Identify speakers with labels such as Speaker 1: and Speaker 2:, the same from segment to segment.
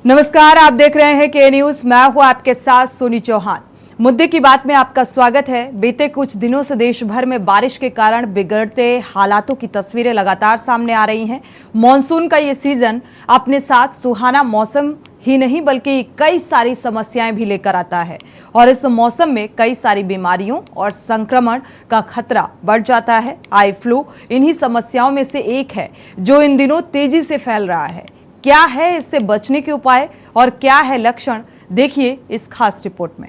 Speaker 1: नमस्कार, आप देख रहे हैं के न्यूज। मैं हूं आपके साथ सोनी चौहान। मुद्दे की बात में आपका स्वागत है। बीते कुछ दिनों से देश भर में बारिश के कारण बिगड़ते हालातों की तस्वीरें लगातार सामने आ रही हैं। मॉनसून का ये सीजन अपने साथ सुहाना मौसम ही नहीं बल्कि कई सारी समस्याएं भी लेकर आता है और इस मौसम में कई सारी बीमारियों और संक्रमण का खतरा बढ़ जाता है। आई फ्लू इन्हीं समस्याओं में से एक है जो इन दिनों तेजी से फैल रहा है। क्या है इससे बचने के उपाय और क्या है लक्षण, देखिए इस खास रिपोर्ट में।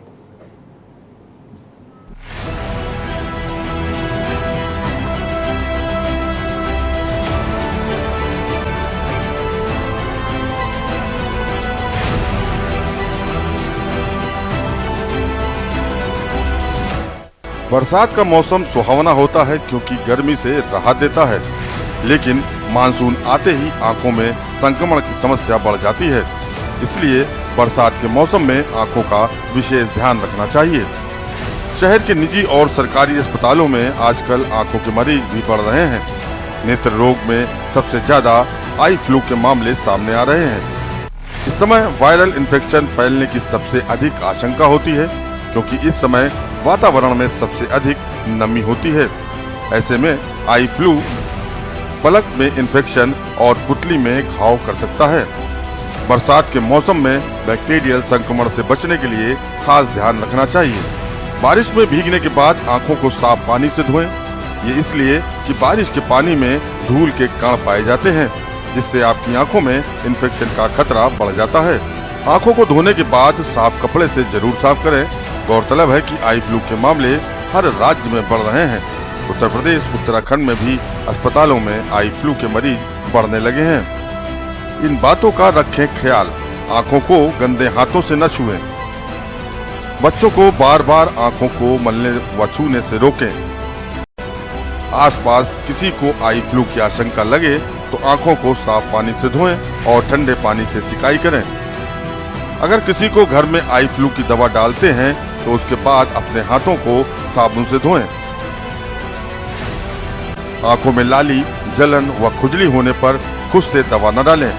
Speaker 2: बरसात का मौसम सुहावना होता है क्योंकि गर्मी से राहत देता है, लेकिन मानसून आते ही आंखों में संक्रमण की समस्या बढ़ जाती है। इसलिए बरसात के मौसम में आंखों का विशेष ध्यान रखना चाहिए। शहर के निजी और सरकारी अस्पतालों में आजकल आंखों के मरीज भी बढ़ रहे हैं। नेत्र रोग में सबसे ज्यादा आई फ्लू के मामले सामने आ रहे हैं। इस समय वायरल इन्फेक्शन फैलने की सबसे अधिक आशंका होती है क्योंकि इस समय वातावरण में सबसे अधिक नमी होती है। ऐसे में आई फ्लू पलक में इन्फेक्शन और पुतली में घाव कर सकता है। बरसात के मौसम में बैक्टीरियल संक्रमण से बचने के लिए खास ध्यान रखना चाहिए। बारिश में भीगने के बाद आंखों को साफ पानी से धोएं। ये इसलिए कि बारिश के पानी में धूल के कण पाए जाते हैं, जिससे आपकी आंखों में इन्फेक्शन का खतरा बढ़ जाता है। आंखों को धोने के बाद साफ कपड़े से जरूर साफ करें। गौरतलब है कि आई फ्लू के मामले हर राज्य में बढ़ रहे हैं। उत्तर प्रदेश, उत्तराखंड में भी अस्पतालों में आई फ्लू के मरीज बढ़ने लगे हैं। इन बातों का रखें ख्याल। आंखों को गंदे हाथों से न छुएं। बच्चों को बार बार आंखों को मलने व छूने से रोकें। आसपास किसी को आई फ्लू की आशंका लगे तो आंखों को साफ पानी से धोएं और ठंडे पानी से सिकाई करें। अगर किसी को घर में आई फ्लू की दवा डालते हैं तो उसके बाद अपने हाथों को साबुन से धोएं। आंखों में लाली, जलन व खुजली होने पर खुद से दवा न डालें।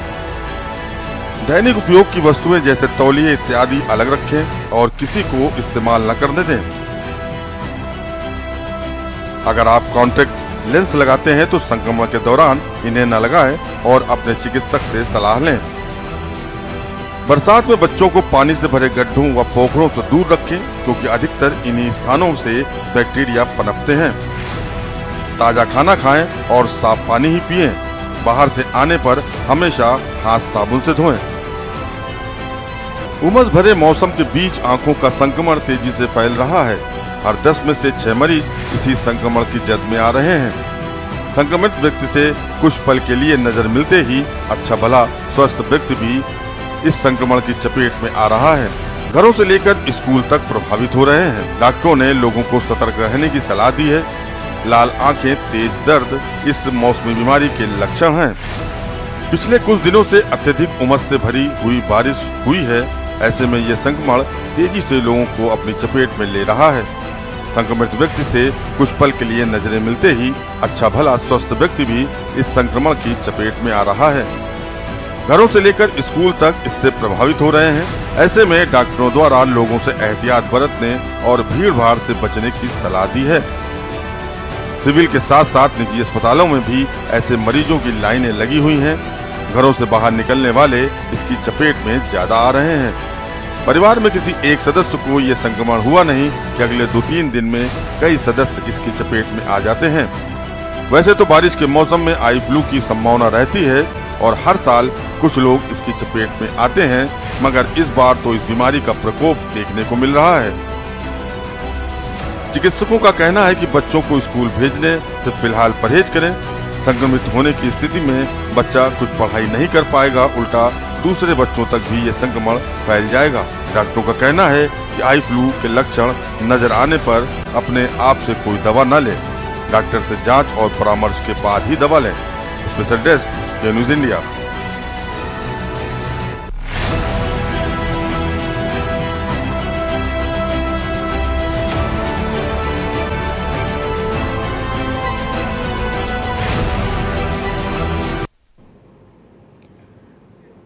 Speaker 2: दैनिक उपयोग की वस्तुएं जैसे तौलिए इत्यादि अलग रखें और किसी को इस्तेमाल न करने दें। अगर आप कॉन्टैक्ट लेंस लगाते हैं तो संक्रमण के दौरान इन्हें न लगाएं और अपने चिकित्सक से सलाह लें। बरसात में बच्चों को पानी से भरे गड्ढों व पोखरों से दूर रखें क्योंकि अधिकतर इन्हीं स्थानों से बैक्टीरिया पनपते हैं। ताजा खाना खाएं और साफ पानी ही पिएं। बाहर से आने पर हमेशा हाथ साबुन से धोएं। उमस भरे मौसम के बीच आंखों का संक्रमण तेजी से फैल रहा है। हर 10 में से 6 मरीज इसी संक्रमण की जद में आ रहे हैं। संक्रमित व्यक्ति से कुछ पल के लिए नजर मिलते ही अच्छा भला स्वस्थ व्यक्ति भी इस संक्रमण की चपेट में आ रहा है। घरों से लेकर स्कूल तक प्रभावित हो रहे हैं। डॉक्टरों ने लोगों को सतर्क रहने की सलाह दी है। लाल आंखें, तेज दर्द इस मौसमी बीमारी के लक्षण हैं। पिछले कुछ दिनों से अत्यधिक उमस से भरी हुई बारिश हुई है। ऐसे में ये संक्रमण तेजी से लोगों को अपनी चपेट में ले रहा है। संक्रमित व्यक्ति से कुछ पल के लिए नजरें मिलते ही अच्छा भला स्वस्थ व्यक्ति भी इस संक्रमण की चपेट में आ रहा है। घरों से लेकर स्कूल तक इससे प्रभावित हो रहे हैं। ऐसे में डॉक्टरों द्वारा लोगों से एहतियात बरतने और भीड़ भाड़ से बचने की सलाह दी है। सिविल के साथ साथ निजी अस्पतालों में भी ऐसे मरीजों की लाइनें लगी हुई हैं। घरों से बाहर निकलने वाले इसकी चपेट में ज्यादा आ रहे हैं। परिवार में किसी एक सदस्य को ये संक्रमण हुआ नहीं कि अगले 2-3 दिन में कई सदस्य इसकी चपेट में आ जाते हैं। वैसे तो बारिश के मौसम में आई फ्लू की संभावना रहती है और हर साल कुछ लोग इसकी चपेट में आते हैं, मगर इस बार तो इस बीमारी का प्रकोप देखने को मिल रहा है। चिकित्सकों का कहना है कि बच्चों को स्कूल भेजने से फिलहाल परहेज करें। संक्रमित होने की स्थिति में बच्चा कुछ पढ़ाई नहीं कर पाएगा, उल्टा दूसरे बच्चों तक भी ये संक्रमण फैल जाएगा। डॉक्टरों का कहना है कि आई फ्लू के लक्षण नजर आने पर अपने आप से कोई दवा न लें। डॉक्टर से जांच और परामर्श के बाद ही दवा लें। स्पेशल डेस्क, के न्यूज इंडिया।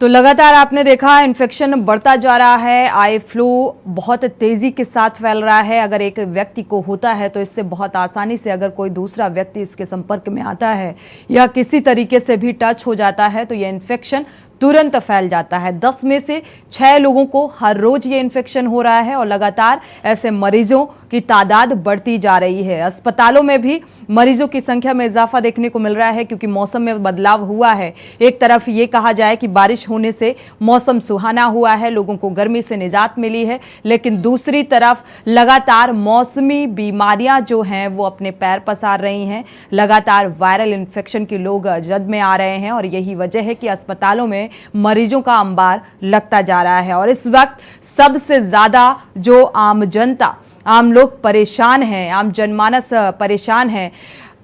Speaker 1: तो तो लगातार आपने देखा इन्फेक्शन बढ़ता जा रहा है, आई फ्लू बहुत तेजी के साथ फैल रहा है। अगर एक व्यक्ति को होता है तो इससे बहुत आसानी से अगर कोई दूसरा व्यक्ति इसके संपर्क में आता है या किसी तरीके से भी टच हो जाता है तो यह इन्फेक्शन तुरंत फैल जाता है। 10 में से 6 लोगों को हर रोज ये इन्फेक्शन हो रहा है और लगातार ऐसे मरीजों की तादाद बढ़ती जा रही है। अस्पतालों में भी मरीजों की संख्या में इजाफा देखने को मिल रहा है क्योंकि मौसम में बदलाव हुआ है। एक तरफ ये कहा जाए कि बारिश होने से मौसम सुहाना हुआ है, लोगों को गर्मी से निजात मिली है, लेकिन दूसरी तरफ लगातार मौसमी बीमारियां जो हैं वो अपने पैर पसार रही हैं। लगातार वायरल इन्फेक्शन के लोग जद में आ रहे हैं और यही वजह है कि अस्पतालों में मरीजों का अंबार लगता जा रहा है। और इस वक्त सबसे ज्यादा जो आम जनता, आम लोग परेशान हैं, आम जनमानस परेशान है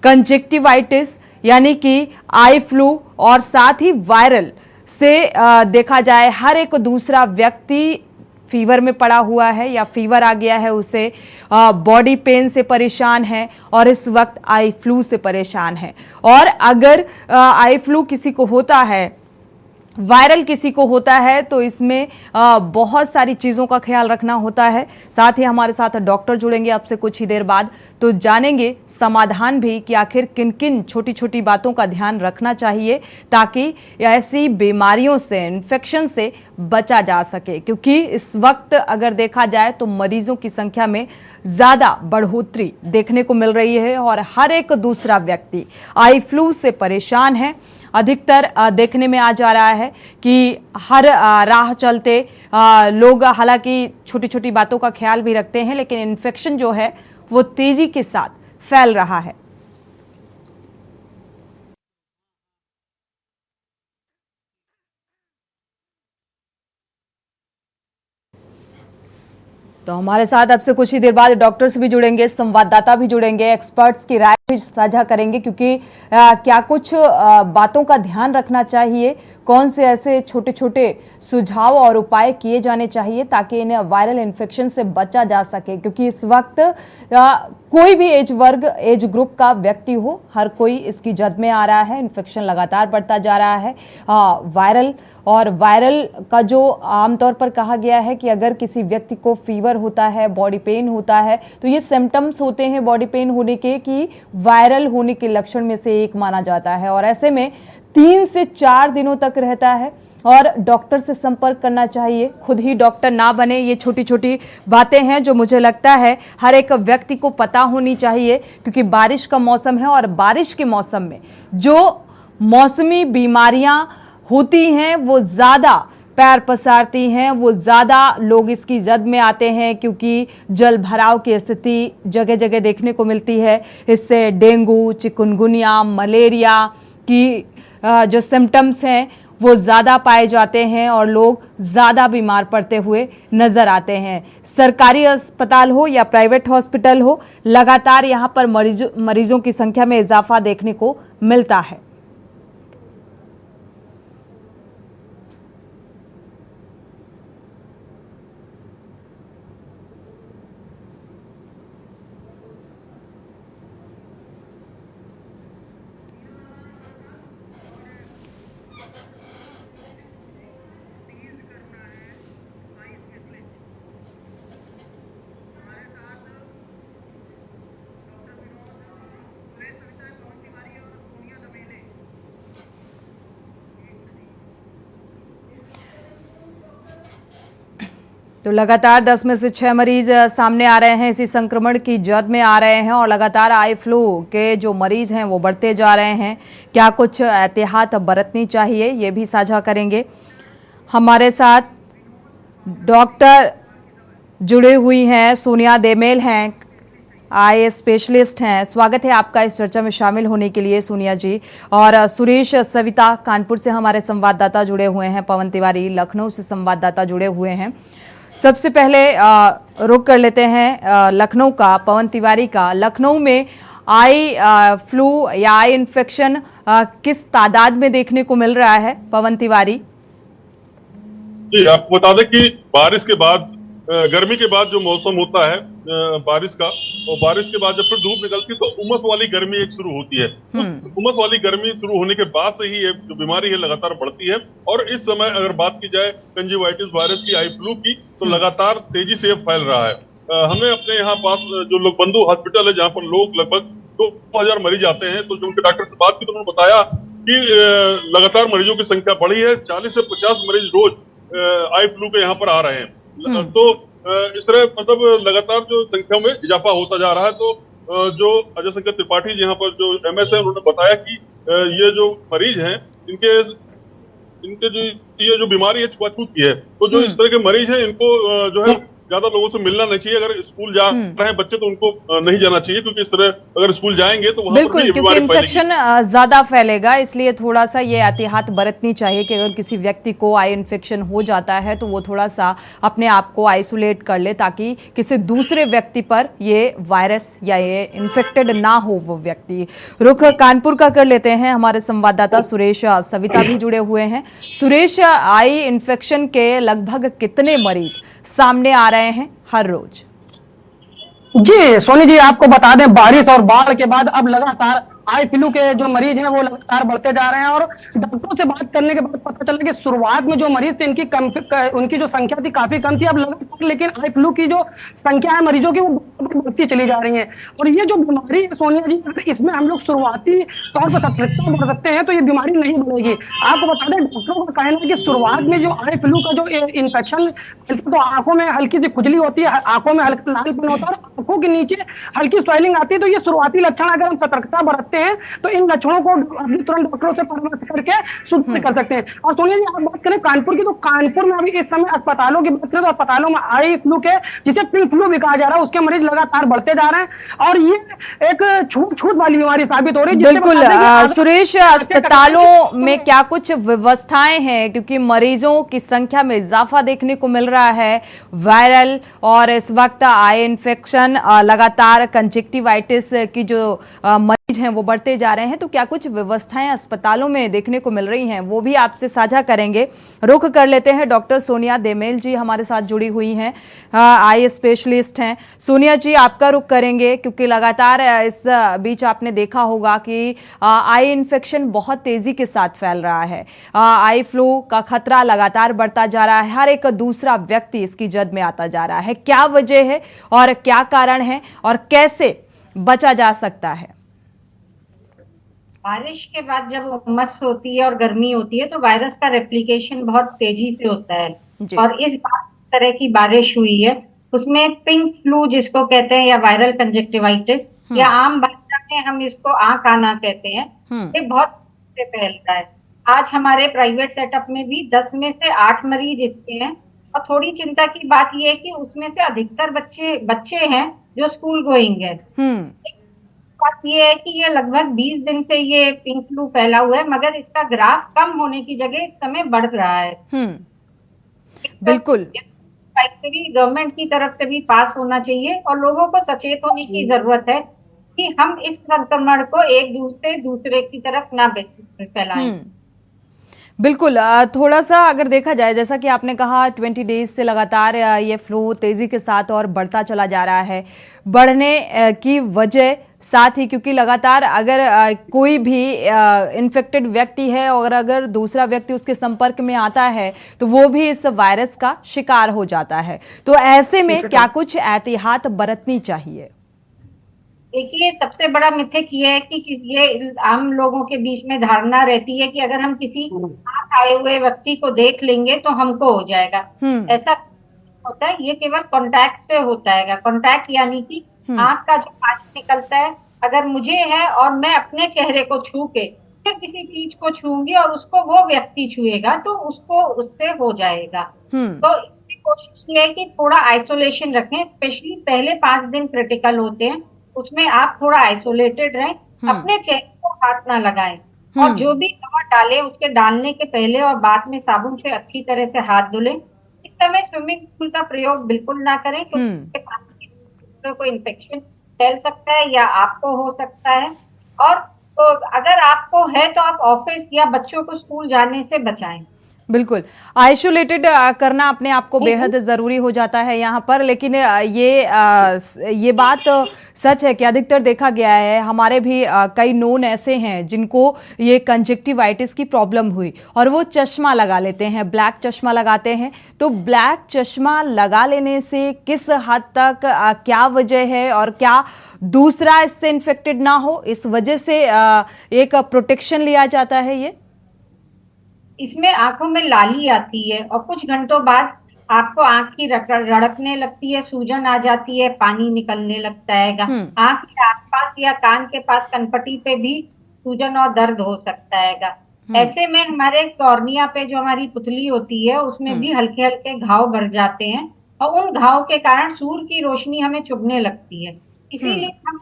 Speaker 1: कंजक्टिवाइटिस यानी कि आई फ्लू और साथ ही वायरल से देखा जाए हर एक दूसरा व्यक्ति फीवर में पड़ा हुआ है या फीवर आ गया है, उसे बॉडी पेन से परेशान है और इस वक्त आई फ्लू से परेशान है। और अगर आई फ्लू किसी को होता है, वायरल किसी को होता है तो इसमें बहुत सारी चीज़ों का ख्याल रखना होता है। साथ ही हमारे साथ डॉक्टर जुड़ेंगे अब से कुछ ही देर बाद, तो जानेंगे समाधान भी कि आखिर किन किन छोटी छोटी बातों का ध्यान रखना चाहिए ताकि ऐसी बीमारियों से, इन्फेक्शन से बचा जा सके। क्योंकि इस वक्त अगर देखा जाए तो मरीजों की संख्या में ज़्यादा बढ़ोतरी देखने को मिल रही है और हर एक दूसरा व्यक्ति आई फ्लू से परेशान है। अधिकतर देखने में आ जा रहा है कि हर राह चलते लोग हालांकि छोटी छोटी बातों का ख्याल भी रखते हैं, लेकिन इन्फेक्शन जो है वो तेजी के साथ फैल रहा है। तो हमारे साथ अब से कुछ ही देर बाद डॉक्टर्स भी जुड़ेंगे, संवाददाता भी जुड़ेंगे, एक्सपर्ट्स की राय भी साझा करेंगे क्योंकि क्या कुछ बातों का ध्यान रखना चाहिए, कौन से ऐसे छोटे छोटे सुझाव और उपाय किए जाने चाहिए ताकि इन्हें वायरल इन्फेक्शन से बचा जा सके। क्योंकि इस वक्त कोई भी एज वर्ग, एज ग्रुप का व्यक्ति हो, हर कोई इसकी जद में आ रहा है। इन्फेक्शन लगातार बढ़ता जा रहा है। वायरल का जो आमतौर पर कहा गया है कि अगर किसी व्यक्ति को फीवर होता है, बॉडी पेन होता है, तो ये सिम्टम्स होते हैं बॉडी पेन होने के कि वायरल होने के लक्षण में से एक माना जाता है और ऐसे में 3 से 4 दिनों तक रहता है और डॉक्टर से संपर्क करना चाहिए। खुद ही डॉक्टर ना बने, ये छोटी छोटी बातें हैं जो मुझे लगता है हर एक व्यक्ति को पता होनी चाहिए क्योंकि बारिश का मौसम है और बारिश के मौसम में जो मौसमी बीमारियां होती हैं वो ज़्यादा पैर पसारती हैं, वो ज़्यादा लोग इसकी जद में आते हैं क्योंकि जल भराव की स्थिति जगह जगह देखने को मिलती है। इससे डेंगू, चिकनगुनिया, मलेरिया की जो सिम्टम्स हैं वो ज़्यादा पाए जाते हैं और लोग ज़्यादा बीमार पड़ते हुए नज़र आते हैं। सरकारी अस्पताल हो या प्राइवेट हॉस्पिटल हो, लगातार यहाँ पर मरीजों की संख्या में इजाफा देखने को मिलता है। तो लगातार 10 में से 6 मरीज सामने आ रहे हैं, इसी संक्रमण की जद में आ रहे हैं और लगातार आई फ्लू के जो मरीज हैं वो बढ़ते जा रहे हैं। क्या कुछ एहतियात बरतनी चाहिए ये भी साझा करेंगे। हमारे साथ डॉक्टर जुड़े हुई हैं, सोनिया देमेल हैं, आई स्पेशलिस्ट हैं। स्वागत है आपका इस चर्चा में शामिल होने के लिए सोनिया जी। और सुरेश सविता कानपुर से हमारे संवाददाता जुड़े हुए हैं, पवन तिवारी लखनऊ से संवाददाता जुड़े हुए हैं। सबसे पहले रुक कर लेते हैं लखनऊ का, पवन तिवारी का। लखनऊ में आई फ्लू या आई इन्फेक्शन किस तादाद में देखने को मिल रहा है, पवन तिवारी?
Speaker 3: जी, आपको बता दें कि बारिश के बाद गर्मी के बाद जो मौसम होता है बारिश का, और बारिश के बाद जब फिर धूप निकलती है तो उमस वाली गर्मी एक शुरू होती है। उमस वाली गर्मी शुरू होने के बाद से ही ये जो बीमारी है लगातार बढ़ती है। और इस समय अगर बात की जाए कंजुंक्टिवाइटिस वायरस की, आई फ्लू की, तो लगातार तेजी से फैल रहा है। हमें अपने यहाँ पास जो लोग बंधु हॉस्पिटल है, जहाँ पर लोग लगभग 2000 मरीज आते हैं, तो जो उनके डॉक्टर से बात की तो उन्होंने बताया कि लगातार मरीजों की संख्या बढ़ी है। 40 से 50 मरीज रोज आई फ्लू के यहाँ पर आ रहे हैं। तो इस तरह मतलब लगातार जो संख्या में इजाफा होता जा रहा है। तो जो अजय शंकर त्रिपाठी जी यहाँ पर जो MS है, उन्होंने बताया कि ये जो मरीज हैं इनके जो ये जो बीमारी है छुआछूत की है, तो जो इस तरह के मरीज हैं इनको जो है ज्यादा लोगों से मिलना नहीं चाहिए। अगर स्कूल जा रहे हैं बच्चे तो उनको नहीं जाना चाहिए, क्योंकि इस तरह अगर स्कूल जाएंगे तो वहां
Speaker 1: बिल्कुल, क्योंकि इन्फेक्शन ज्यादा फैलेगा, इसलिए थोड़ा सा ये एहतियात बरतनी चाहिए कि अगर किसी व्यक्ति को आई इन्फेक्शन हो जाता है तो वो थोड़ा सा अपने आप को आइसोलेट कर ले, ताकि किसी दूसरे व्यक्ति पर ये वायरस या ये इन्फेक्टेड ना हो वो व्यक्ति। रुख कानपुर का कर लेते हैं, हमारे संवाददाता सुरेश सविता भी जुड़े हुए हैं। सुरेश, आई इन्फेक्शन के लगभग कितने मरीज सामने आ रहे हैं हर रोज?
Speaker 4: जी सोनी जी, आपको बता दें, बारिश और बाढ़ के बाद अब लगातार आई फ्लू के जो मरीज हैं वो लगातार बढ़ते जा रहे हैं। और डॉक्टरों से बात करने के बाद पता चला कि शुरुआत में जो मरीज थे उनकी जो संख्या थी काफी कम थी। अब लगातार लेकिन आई फ्लू की जो संख्या है मरीजों की वो बढ़ती चली जा रही है। और ये जो बीमारी है सोनिया जी, इसमें हम लोग शुरुआती तौर पर सतर्कता बढ़ सकते हैं तो ये बीमारी नहीं बढ़ेगी। आपको बता दें, डॉक्टरों का कहना है कि शुरुआत में जो आई फ्लू का जो इन्फेक्शन, तो आंखों में हल्की सी खुजली होती है, आंखों में हल्का लालपन होता है और आंखों के नीचे हल्की स्वेलिंग आती है। तो ये शुरुआती लक्षण, अगर हम सतर्कता बरतते हैं तो इन लक्षणों को तुरंत डॉक्टरों से परामर्श करके शुद्ध कर सकते हैं। और सोनिया जी, आप बात करें कानपुर की, तो कानपुर में अभी इस समय अस्पतालों की बात करें तो अस्पतालों में आई फ्लू के, जिसे पिंक फ्लू भी कहा जा रहा है, उसके मरीज लगातार बढ़ते जा रहे हैं। और ये एक छूट वाली बीमारी साबित हो रही है।
Speaker 1: बिल्कुल सुरेश, अस्पतालों में क्या कुछ व्यवस्थाएं हैं, क्योंकि मरीजों की संख्या में इजाफा देखने को मिल रहा है, वायरल और इस वक्त आई इन्फेक्शन, लगातार कंजक्टिवाइटिस की जो मरीज हैं वो बढ़ते जा रहे हैं, तो क्या कुछ व्यवस्थाएं अस्पतालों में देखने को मिल रही हैं, वो भी आपसे साझा करेंगे। रुख कर लेते हैं, डॉक्टर सोनिया देमेल जी हमारे साथ जुड़ी हुई हैं, आई स्पेशलिस्ट हैं। सोनिया जी, आपका रुख करेंगे, क्योंकि लगातार इस बीच आपने देखा होगा कि आई इन्फेक्शन बहुत तेजी के साथ फैल रहा है, आई फ्लू का खतरा लगातार बढ़ता जा रहा है, हर एक दूसरा व्यक्ति इसकी जद में आता जा रहा है। क्या वजह है और क्या कारण है और कैसे बचा जा सकता है?
Speaker 5: बारिश के बाद जब उमस होती है और गर्मी होती है तो वायरस का रेप्लिकेशन बहुत तेजी से होता है। और इस तरह की बारिश हुई है, उसमें पिंक फ्लू जिसको कहते हैं, या वायरल कंजक्टिवाइटिस, या आम भाषा में हम इसको आंख आना कहते हैं, ये बहुत से फैलता है। आज हमारे प्राइवेट सेटअप में भी 10 में से 8 मरीज इसके हैं। और थोड़ी चिंता की बात यह है कि उसमें से अधिकतर बच्चे हैं जो स्कूल गोइंग है। बात ये है कि ये लगभग 20 दिन से ये पिंक फ्लू फैला हुआ है, मगर इसका ग्राफ कम होने की जगह इस समय बढ़ रहा है।
Speaker 1: बिल्कुल,
Speaker 5: गवर्नमेंट की तरफ से भी पास होना चाहिए और लोगों को सचेत होने की जरूरत है कि हम इस संक्रमण को एक दूसरे की तरफ ना फैलाएं।
Speaker 1: बिल्कुल, थोड़ा सा अगर देखा जाए, जैसा कि आपने कहा 20 डेज से लगातार ये फ्लू तेजी के साथ और बढ़ता चला जा रहा है। बढ़ने की वजह साथ ही क्योंकि लगातार अगर कोई भी इन्फेक्टेड व्यक्ति है और अगर दूसरा व्यक्ति उसके संपर्क में आता है तो वो भी इस वायरस का शिकार हो जाता है। तो ऐसे में क्या कुछ एहतियात बरतनी चाहिए?
Speaker 5: देखिए, सबसे बड़ा मिथक ये है कि ये आम लोगों के बीच में धारणा रहती है कि अगर हम किसी आए हुए व्यक्ति को देख लेंगे तो हमको हो जाएगा। ऐसा होता है, ये केवल कांटेक्ट से होता है। कांटेक्ट यानी कि आंख का जो पानी निकलता है, अगर मुझे है और मैं अपने चेहरे को छू के फिर किसी चीज को छूंगी और उसको वो व्यक्ति छुएगा तो उसको उससे हो जाएगा। तो इसकी कोशिश ये है कि थोड़ा आइसोलेशन रखें, स्पेशली पहले 5 दिन क्रिटिकल होते हैं, उसमें आप थोड़ा आइसोलेटेड रहें, अपने चेहरे को हाथ ना लगाएं और जो भी दवा डालें उसके डालने के पहले और बाद में साबुन से अच्छी तरह से हाथ धुलें। इस समय स्विमिंग पूल का प्रयोग बिल्कुल ना करें, क्योंकि को इन्फेक्शन फैल सकता है या आपको हो सकता है। और तो अगर आपको है तो आप ऑफिस या बच्चों को स्कूल जाने से बचाएं।
Speaker 1: बिल्कुल, आइसोलेटेड करना अपने आप को बेहद ज़रूरी हो जाता है यहाँ पर, लेकिन ये बात सच है कि अधिकतर देखा गया है, हमारे भी कई नोन ऐसे हैं जिनको ये कंजक्टिवाइटिस की प्रॉब्लम हुई और वो चश्मा लगा लेते हैं, ब्लैक चश्मा लगाते हैं। तो ब्लैक चश्मा लगा लेने से किस हद तक क्या वजह है और क्या दूसरा इससे इन्फेक्टेड ना हो, इस वजह से एक प्रोटेक्शन लिया जाता है ये?
Speaker 5: इसमें आंखों में लाली आती है और कुछ घंटों बाद आपको आंख की रड़कने लगती है, सूजन आ जाती है, पानी निकलने लगता है। आंख के आसपास या कान के पास कनपटी पे भी सूजन और दर्द हो सकता है। ऐसे में हमारे कॉर्निया पे जो हमारी पुतली होती है उसमें भी हल्के हल्के घाव भर जाते हैं और उन घाव के कारण सूर्य की रोशनी हमें चुभने लगती है। इसीलिए हम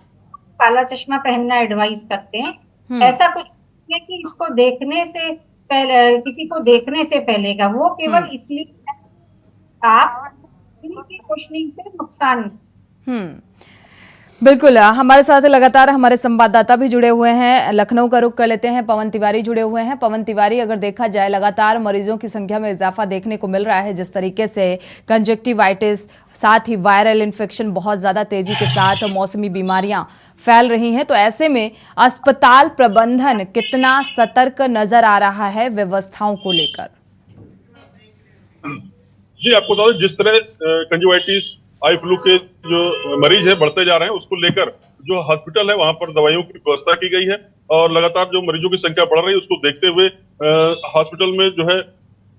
Speaker 5: काला चश्मा पहनना एडवाइस करते हैं। ऐसा कुछ नहीं है कि इसको देखने से पहले, किसी को देखने से पहले का, वो केवल इसलिए आप की रोशनी से नुकसान।
Speaker 1: बिल्कुल, हमारे साथ लगातार हमारे संवाददाता भी जुड़े हुए हैं। लखनऊ का रुख कर लेते हैं, पवन तिवारी जुड़े हुए हैं। पवन तिवारी, अगर देखा जाए लगातार मरीजों की संख्या में इजाफा देखने को मिल रहा है, जिस तरीके से कंजक्टिवाइटिस साथ ही वायरल इन्फेक्शन बहुत ज़्यादा तेजी के साथ मौसमी बीमारियां फैल रही हैं, तो ऐसे में अस्पताल प्रबंधन कितना सतर्क नजर आ रहा है व्यवस्थाओं को लेकर?
Speaker 3: जी, आपको बता दें, जिस तरह कंजक्टिवाइटिस, आई फ्लू के जो मरीज है बढ़ते जा रहे हैं, उसको लेकर जो हॉस्पिटल है वहां पर दवाइयों की व्यवस्था की गई है और लगातार जो मरीजों की संख्या बढ़ रही है उसको देखते हुए हॉस्पिटल में जो है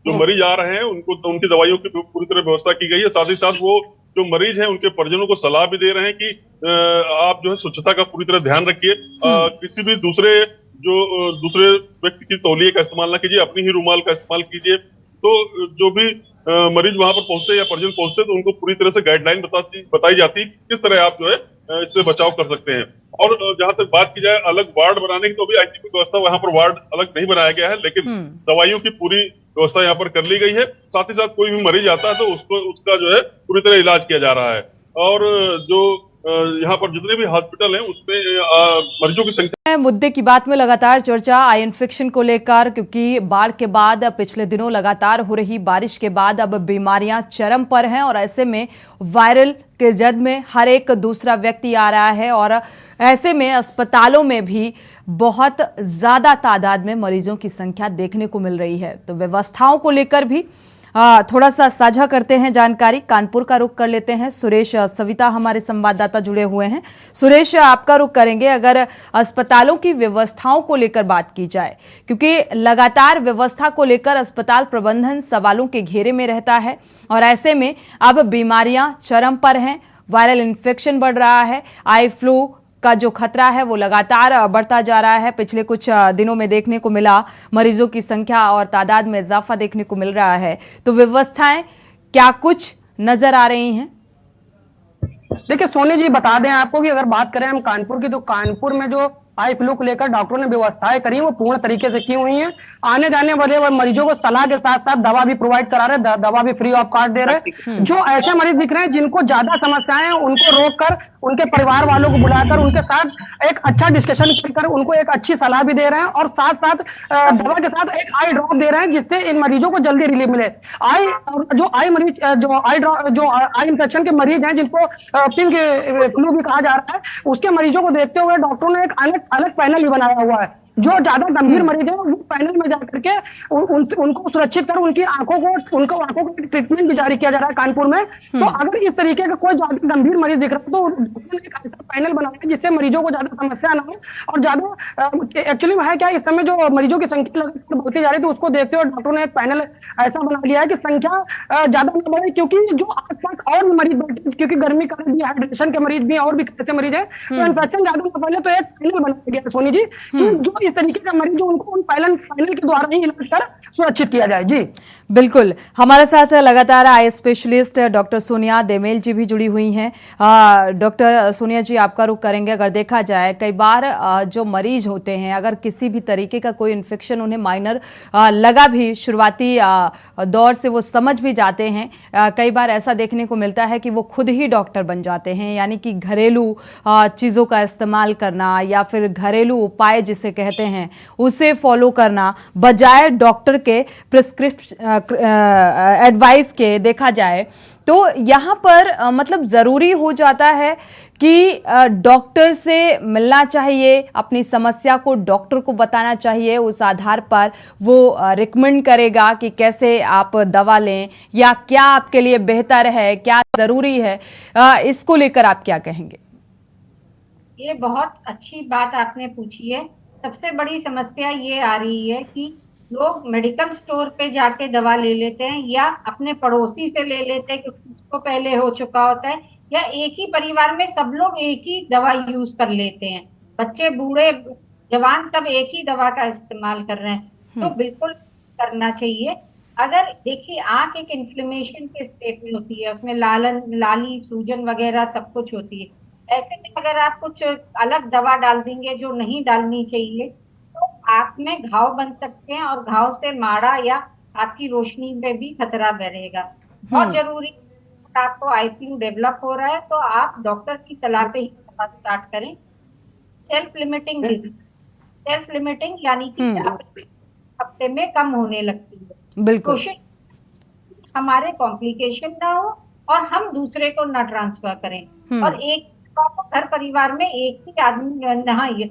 Speaker 3: जो मरीज आ रहे हैं उनको उनकी दवाइयों की पूरी तरह व्यवस्था की गई है। साथ ही साथ वो जो मरीज हैं उनके परिजनों को सलाह भी दे रहे हैं कि आप जो है स्वच्छता का पूरी तरह ध्यान रखिए, किसी भी दूसरे व्यक्ति की तौलिए का इस्तेमाल ना कीजिए, अपनी ही रुमाल का इस्तेमाल कीजिए। तो जो भी मरीज वहां पर पहुंचते या परिजन पहुंचते तो उनको पूरी तरह से गाइडलाइन बताई जाती किस तरह आप जो है इससे बचाव कर सकते हैं। और जहां तक बात की जाए अलग वार्ड बनाने की, तो अभी आईसीयू की व्यवस्था वहां पर वार्ड अलग नहीं बनाया गया है, लेकिन दवाइयों की पूरी व्यवस्था यहाँ पर कर ली गई है। साथ ही साथ कोई भी मरीज आता है तो उसका जो है पूरी तरह इलाज किया जा रहा है। और जो यहाँ पर जितने भी हॉस्पिटल हैं उसमें मरीजों की संख्या।
Speaker 1: मुद्दे की बात में लगातार चर्चा आई इन्फेक्शन को लेकर, क्योंकि बाढ़ के बाद पिछले दिनों लगातार हो रही बारिश के बाद अब बीमारियां चरम पर हैं और ऐसे में वायरल के जद में हर एक दूसरा व्यक्ति आ रहा है और ऐसे में अस्पतालों में भी बहुत ज्यादा तादाद में मरीजों की संख्या देखने को मिल रही है। तो व्यवस्थाओं को लेकर भी थोड़ा सा साझा करते हैं जानकारी। कानपुर का रुख कर लेते हैं, सुरेश सविता हमारे संवाददाता जुड़े हुए हैं। सुरेश, आपका रुख करेंगे अगर अस्पतालों की व्यवस्थाओं को लेकर बात की जाए, क्योंकि लगातार व्यवस्था को लेकर अस्पताल प्रबंधन सवालों के घेरे में रहता है और ऐसे में अब बीमारियां चरम पर हैं, वायरल इन्फेक्शन बढ़ रहा है, आई फ्लू का जो खतरा है वो लगातार बढ़ता जा रहा है। पिछले कुछ दिनों में देखने को मिला मरीजों की संख्या और तादाद में इजाफा देखने को मिल रहा है, तो व्यवस्थाएं क्या कुछ नजर आ रही हैं?
Speaker 4: देखिए सोनी जी, बता दें आपको कि अगर बात करें हम कानपुर की, तो कानपुर में जो आई फ्लू को लेकर डॉक्टरों ने व्यवस्थाएं करी वो पूर्ण तरीके से की हुई हैं। आने जाने वाले मरीजों को सलाह के साथ साथ दवा भी प्रोवाइड करा रहे, दवा भी फ्री ऑफ कॉस्ट दे रहे। जो ऐसे मरीज दिख रहे हैं जिनको ज्यादा समस्याएं हैं उनको रोककर उनके परिवार वालों को बुलाकर उनके साथ एक अच्छा डिस्कशन कर उनको एक अच्छी सलाह भी दे रहे हैं और साथ साथ दवा के साथ एक आई ड्रॉप दे रहे हैं जिससे इन मरीजों को जल्दी रिलीफ मिले। जो आई इन्फेक्शन के मरीज हैं जिनको पिंक फ्लू भी कहा जा रहा है, उसके मरीजों को देखते हुए डॉक्टरों ने एक अलग पैनल भी बनाया हुआ है। जो ज्यादा गंभीर मरीज है वो पैनल में जाकर के उनको सुरक्षित कर उनकी आंखों को ट्रीटमेंट भी जारी किया जा रहा है कानपुर में। तो अगर इस तरीके का कोई ज्यादा गंभीर मरीज दिख रहा है तो एक ऐसा पैनल बनाया जिससे मरीजों को ज्यादा समस्या ना हो और ज्यादा एक्चुअली है क्या, इस समय जो मरीजों की संख्या लगातार बढ़ती जा रही है तो उसको देखते हुए डॉक्टरों ने एक पैनल ऐसा बना लिया है कि संख्या ज्यादा न बढ़े, क्योंकि जो आसपास और भी मरीज बैठे, क्योंकि गर्मी का डिहाइड्रेशन के मरीज भी और भी कैसे मरीज है, तो इन्फेक्शन ज्यादा न फैले, तो एक पैनल बनाया गया सोनी जी कि जो इस तरीके का मरीज जो उनको उन पैनल के द्वारा ही इलाज कर सुरक्षित किया जाए। जी
Speaker 1: बिल्कुल, हमारे साथ लगातार आई स्पेशलिस्ट डॉक्टर सोनिया देमेल जी भी जुड़ी हुई हैं। डॉक्टर सोनिया जी, आपका रुख करेंगे। अगर देखा जाए कई बार जो मरीज होते हैं अगर किसी भी तरीके का कोई इन्फेक्शन उन्हें माइनर लगा भी, शुरुआती दौर से वो समझ भी जाते हैं, कई बार ऐसा देखने देखने को मिलता है कि वो खुद ही डॉक्टर बन जाते हैं, यानी कि घरेलू चीज़ों का इस्तेमाल करना या फिर घरेलू उपाय जिसे कहते हैं उसे फॉलो करना, बजाय डॉक्टर के प्रिस्क्रिप्शन एडवाइस के देखा जाए तो यहाँ पर मतलब ज़रूरी हो जाता है कि डॉक्टर से मिलना चाहिए, अपनी समस्या को डॉक्टर को बताना चाहिए, उस आधार पर वो रिकमेंड करेगा कि कैसे आप दवा लें या क्या आपके लिए बेहतर है, क्या ज़रूरी है। इसको लेकर आप क्या कहेंगे?
Speaker 5: ये बहुत अच्छी बात आपने पूछी है। सबसे बड़ी समस्या ये आ रही है कि लोग मेडिकल स्टोर पे जाके दवा ले लेते हैं या अपने पड़ोसी से ले लेते हैं क्योंकि उसको पहले हो चुका होता है, या एक ही परिवार में सब लोग एक ही दवा यूज कर लेते हैं, बच्चे बूढ़े जवान सब एक ही दवा का इस्तेमाल कर रहे हैं। तो बिल्कुल करना चाहिए। अगर देखिए आंख एक इन्फ्लेमेशन के स्टेट में होती है, उसमें लाली सूजन वगैरह सब कुछ होती है। ऐसे में अगर आप कुछ अलग दवा डाल देंगे जो नहीं डालनी चाहिए तो आंख में घाव बन सकते हैं और घाव से माड़ा या आपकी रोशनी में भी खतरा रहेगा। और जरूरी आपको आई फ्लू डेवलप हो रहा है तो आप डॉक्टर की सलाह पे ही दवा स्टार्ट करें। Self limiting disease, self limiting यानी कि हफ्ते में कम होने लगती है।
Speaker 1: बिल्कुल
Speaker 5: कोशिश हमारे कॉम्प्लिकेशन ना हो और हम दूसरे को ना ट्रांसफर करें। और एक हर परिवार में एक ही आदमी ना ये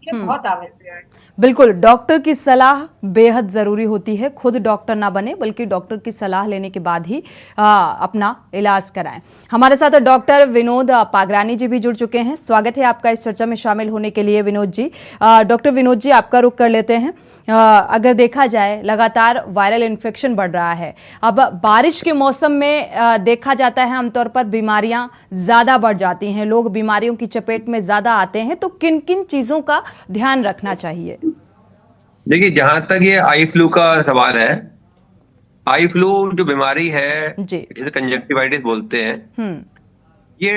Speaker 5: बहुत आवश्यक है।
Speaker 1: बिल्कुल, डॉक्टर की सलाह बेहद ज़रूरी होती है। खुद डॉक्टर ना बने बल्कि डॉक्टर की सलाह लेने के बाद ही अपना इलाज कराएं। हमारे साथ डॉक्टर विनोद पागरानी जी भी जुड़ चुके हैं। स्वागत है आपका इस चर्चा में शामिल होने के लिए विनोद जी। डॉक्टर विनोद जी, आपका रुख कर लेते हैं। अगर देखा जाए लगातार वायरल इन्फेक्शन बढ़ रहा है। अब बारिश के मौसम में देखा जाता है आमतौर पर बीमारियां ज़्यादा बढ़ जाती हैं, लोग बीमारियों की चपेट में ज़्यादा आते हैं, तो किन किन चीज़ों का ध्यान रखना चाहिए?
Speaker 6: देखिए, जहां तक ये आई फ्लू का सवाल है, आई फ्लू जो बीमारी है जिसे कंजक्टिवाइटिस बोलते हैं, ये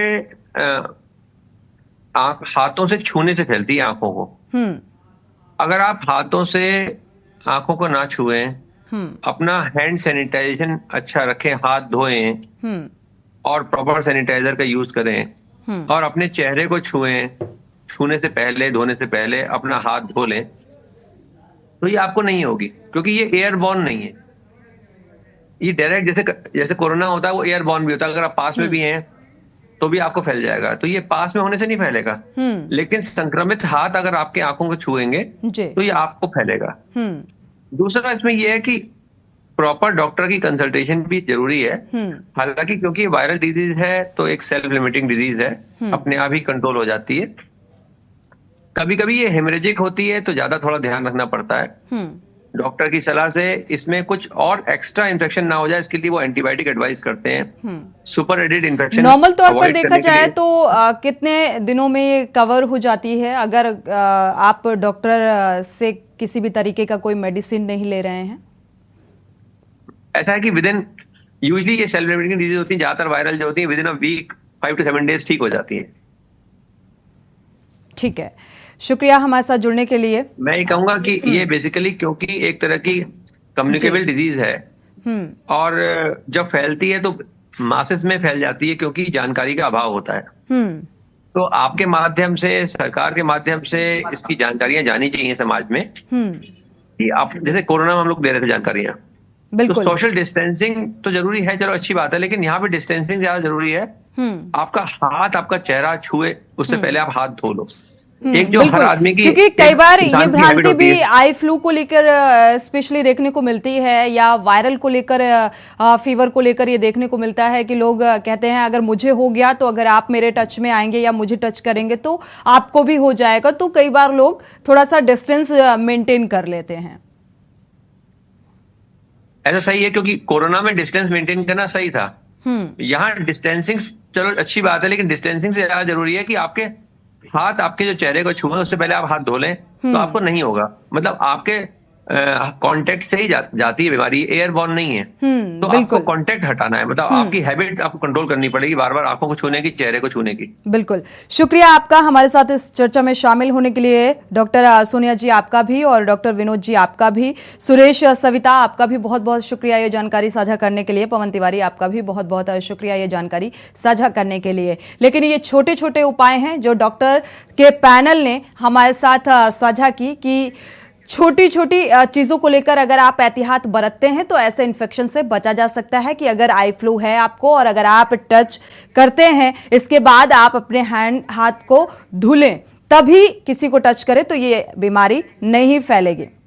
Speaker 6: हाथों से छूने से फैलती है आंखों को। अगर आप हाथों से आंखों को ना छुएं, अपना हैंड सैनिटाइजेशन अच्छा रखें, हाथ धोएं और प्रॉपर सैनिटाइजर का यूज करें और अपने चेहरे को छूने से पहले, धोने से पहले अपना हाथ धो लें, तो ये आपको नहीं होगी, क्योंकि ये एयरबॉर्न नहीं है। ये डायरेक्ट जैसे कोरोना होता है वो एयरबॉर्न भी होता है। अगर आप पास में भी हैं तो भी आपको फैल जाएगा, तो ये पास में होने से नहीं फैलेगा। लेकिन संक्रमित हाथ अगर आपके आंखों को छुएंगे तो ये आपको फैलेगा। दूसरा इसमें ये है कि प्रॉपर डॉक्टर की कंसल्टेशन भी जरूरी है। हालांकि क्योंकि वायरल डिजीज है तो एक सेल्फ लिमिटिंग डिजीज है, अपने आप ही कंट्रोल हो जाती है। कभी कभी ये हेमरेजिक होती है तो ज्यादा थोड़ा ध्यान रखना पड़ता है। डॉक्टर की सलाह से इसमें कुछ और एक्स्ट्रा इन्फेक्शन ना हो जाए, इसके लिए वो एंटीबायोटिक एडवाइस करते हैं। सुपर एडिड इन्फेक्शन
Speaker 1: नॉर्मल तौर पर देखा जाए तो कितने दिनों में ये कवर हो जाती है अगर आप डॉक्टर से किसी भी तरीके का कोई मेडिसिन नहीं ले रहे हैं?
Speaker 6: ऐसा है कि यूजली ये सेल्फ लिमिटिंग डिजीज होती है, ज्यादातर वायरल जो होती है, within a week 5 to 7 days ठीक हो जाती है।
Speaker 1: ठीक है, शुक्रिया हमारे साथ जुड़ने के लिए।
Speaker 6: मैं ये कहूंगा कि ये बेसिकली क्योंकि एक तरह की कम्युनिकेबल डिजीज है और जब फैलती है तो मासेस में फैल जाती है क्योंकि जानकारी का अभाव होता है। तो आपके माध्यम से, सरकार के माध्यम से इसकी जानकारियां जानी चाहिए समाज में कि आप जैसे कोरोना में हम लोग दे रहे थे जानकारियां, तो सोशल डिस्टेंसिंग तो जरूरी है, चलो अच्छी बात है, लेकिन यहाँ पे डिस्टेंसिंग ज्यादा जरूरी है। आपका हाथ आपका चेहरा छुए उससे पहले आप हाथ धो लो। एक जो हर आदमी की,
Speaker 1: क्योंकि कई बार ये भ्रांति भी आई फ्लू को लेकर स्पेशली देखने को मिलती है या वायरल को लेकर, फीवर को लेकर ये देखने को मिलता है कि लोग कहते हैं अगर मुझे हो गया तो अगर आप मेरे टच में आएंगे या मुझे टच करेंगे तो आपको भी हो जाएगा। तो कई बार लोग थोड़ा सा डिस्टेंस मेंटेन कर लेते हैं।
Speaker 6: ऐसा सही है क्योंकि कोरोना में डिस्टेंस मेंटेन करना सही था। यहाँ डिस्टेंसिंग चलो अच्छी बात है, लेकिन डिस्टेंसिंग से ज्यादा जरूरी है कि आपके हाथ आपके जो चेहरे को छुए उससे पहले आप हाथ धो लें, तो आपको नहीं होगा। मतलब आपके कांटेक्ट से ही जाती है बीमारी, एयरबॉर्न नहीं है। तो आपको
Speaker 1: बिल्कुल
Speaker 6: कांटेक्ट हटाना है, मतलब आपकी हैबिट आपको कंट्रोल करनी पड़ेगी, बार बार आंखों को छूने की, चेहरे को छूने की।
Speaker 1: बिल्कुल। शुक्रिया आपका हमारे साथ इस चर्चा में शामिल होने के लिए। डॉक्टर सोनिया जी आपका भी, और डॉक्टर विनोद जी आपका भी, सुरेश सविता आपका भी बहुत बहुत शुक्रिया ये जानकारी साझा करने के लिए, पवन तिवारी आपका भी बहुत बहुत शुक्रिया ये जानकारी साझा करने के लिए। लेकिन ये छोटे छोटे उपाय हैं जो डॉक्टर के पैनल ने हमारे साथ साझा की कि छोटी छोटी चीजों को लेकर अगर आप एहतियात बरतते हैं तो ऐसे इन्फेक्शन से बचा जा सकता है कि अगर आई फ्लू है आपको और अगर आप टच करते हैं इसके बाद आप अपने हाथ को धुलें, तभी किसी को टच करें तो ये बीमारी नहीं फैलेगी।